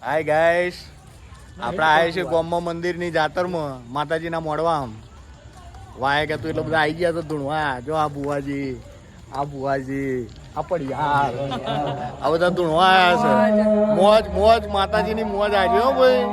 Hi guys, આપણે આવ્યા છે ગોમમાં મંદિરની જાતરમાં માતાજીના મોડવા આમ વાય કે તું એટલે બધા આવી ગયા તો ધૂણવા. જો આ બુવાજી, આ પડિયાર, આ બધા ધૂણવા આવ્યા છે. મોજ મોજ માતાજીની મોજ આવી હો ભાઈ.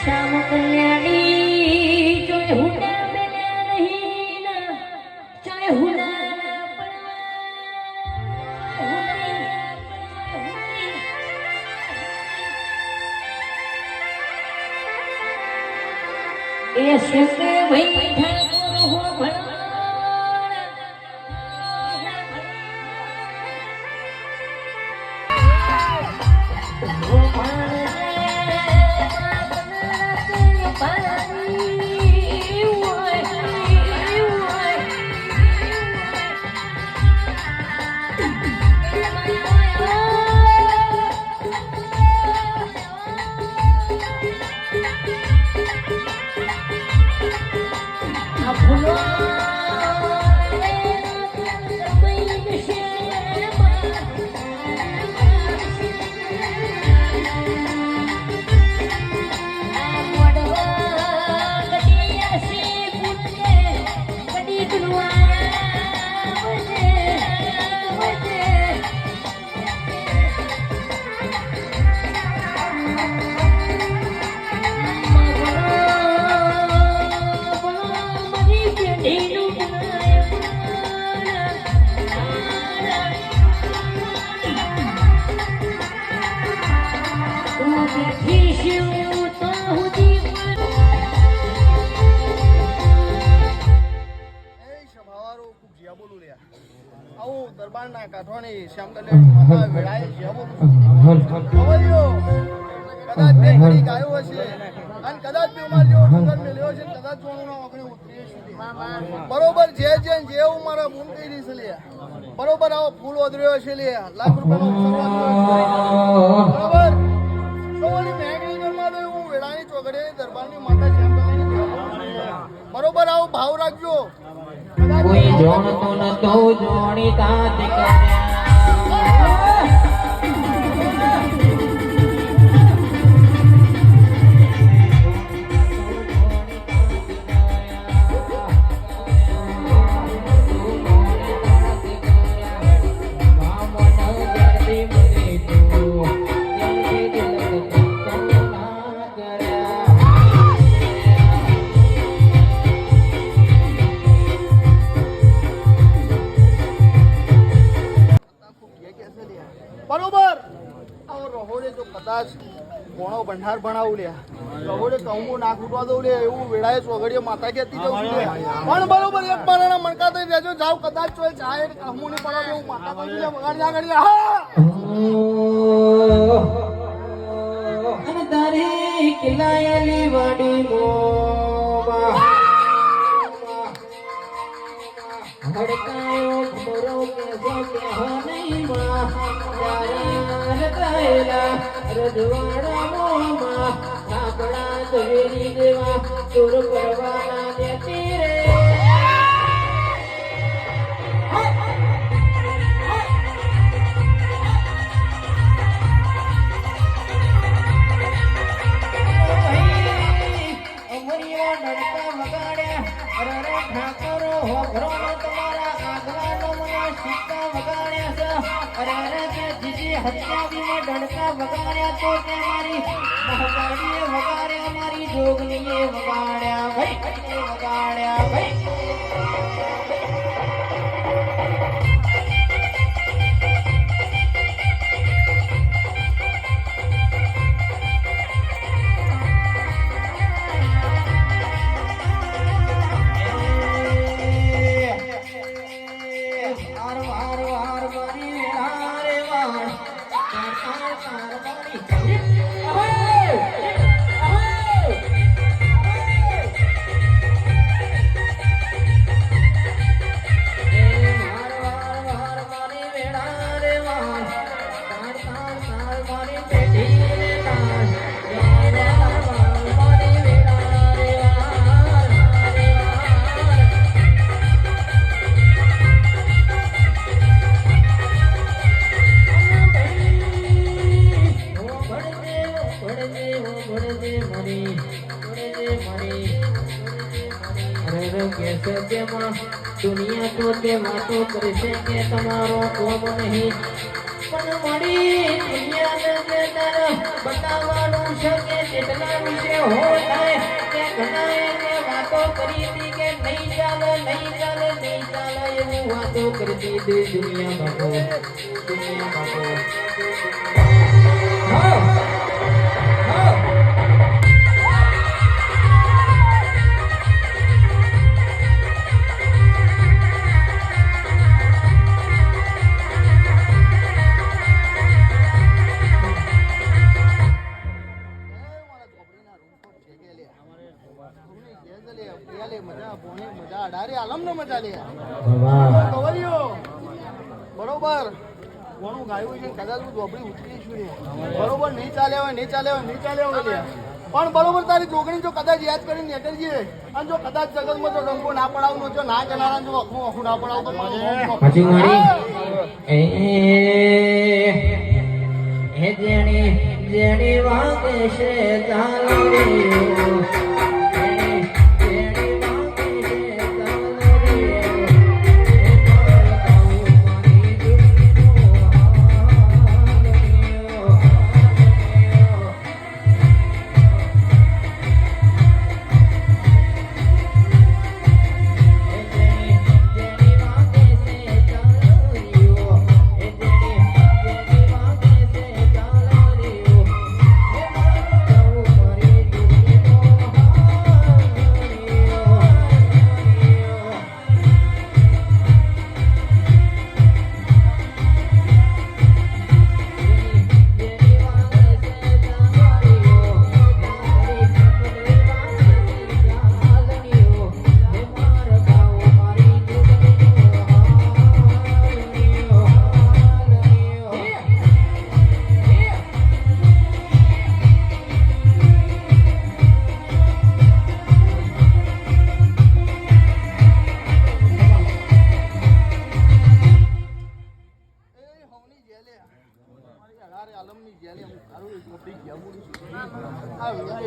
श्याम कल्याणी जोय हुना मिला नहीं ना चाहे हुना ए शंकर भाई ठाकुर हो भला દરબારના કાઠવાની શ્યામ કલ્યાણી માતા વેળાએ કદાચ બે ઘડી ગાયો હશે અને કદાચ બી અમાર જેવો ડુંગર મેલ્યો છે, કદાચ ચોણું ઓગણી ઉતરી છે. બરોબર જે જેવું મારા બૂમ કહી રહી છે લે બરોબર. આવો ફૂલ ઓદર્યો છે લે લાખ રૂપિયાનો બરોબર. તો ઓલી મેઘની ઘરમાં તો હું વેળાની ચોકડીની દરબારની માતા શ્યામ કલ્યાણી બરોબર. આવો ભાવ રાખજો. કોઈ જોણતો નતો જોણી તાત બરોબર. આવો રહોડે જો કદાચ કોણો ભંડાર ભણાવું લે રહોડે કહું ના ખૂટવા દઉં લે એવું વેળાએ ચોગડીએ માતા કહેતી જવું લે પણ બરોબર. એક મારાના મણકા થઈ રહેજો જાવ કદાચ ચોય જાય કહું નહીં પડાવે એવું માતા કહું લે વગાડ્યા ઘડિયા અને તારે કિલાયેલી વાડી મોમાં હડકાયો ખબરો કે કે નહીં માં રજવાડા મોમાં આપણા ધવેરી દેવા ચોર કરવાના દેતી રે. અમરિયા નડકા વગાડ્યા અરે ઠાકોરો હોઘરો તમારા આગવાનો મને સિક્કા વગાડ્યા છે. અરે કે જીજી હત્યાવીમાં ડણકા વગાડ્યા તો કે મારી મહકાડીએ વગાડ્યા મારી જોગનીએ વગાડ્યા ભાઈ વગાડ્યા ભાઈ. દુનિયા તો તે વાતો કરશે કે તમારો કોમ નહીં પણ મારી દુનિયાને જે તારે બતાવવાનું છે કે જેટલા વિશે હોય થાય કે ઘણાએ તે વાતો કરી હતી કે નહીં ચાલે નહીં ચાલે નહીં ચાલે એવું વાતો કરતી હતી દુનિયા બાપો હા હા બરોબર કોનું ગાયું છે કદાચ હું ધોબડી ઉતરી છું બરોબર નહીં ચાલે હોય નહીં ચાલે હોય નહીં ચાલે હોય પણ બરોબર તારી જોગણી જો કદાચ યાદ કરીને નીકળીએ અને જો કદાચ જગતમાં તો ડંકો ના પડાવનો જો ના જનારા જો અખું ના પડાવ તો હાજી મારી એ જેણી જેણી વાગે છે ચાલરીઓ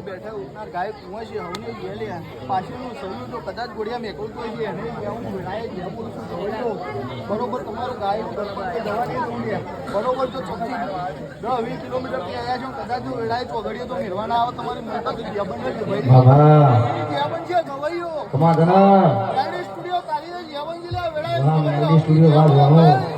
બેઠા ઉઠનાર ગાય કુંવા છે હવને ગયેલે પાછળનું સૌનું જો કદાચ ગોળિયા મેકવું તો છે એને હું વેળાએ જ્યાં બોલું છું બરોબર તમારું ગાય દવા નહીં દઉં બરોબર જો ચોખ્ખી 10-20 કિલોમીટરથી આવ્યા છો કદાચ જો વેળાએ ચોઘડીએ તો મેળવાના આવે તમારી મોટા જ્યાં બને છે ભાઈ જ્યાં બન છે ગવાઈઓ ગાયડી સ્ટુડિયો તારી જ્યાં બન છે વેળાએ સ્ટુડિયો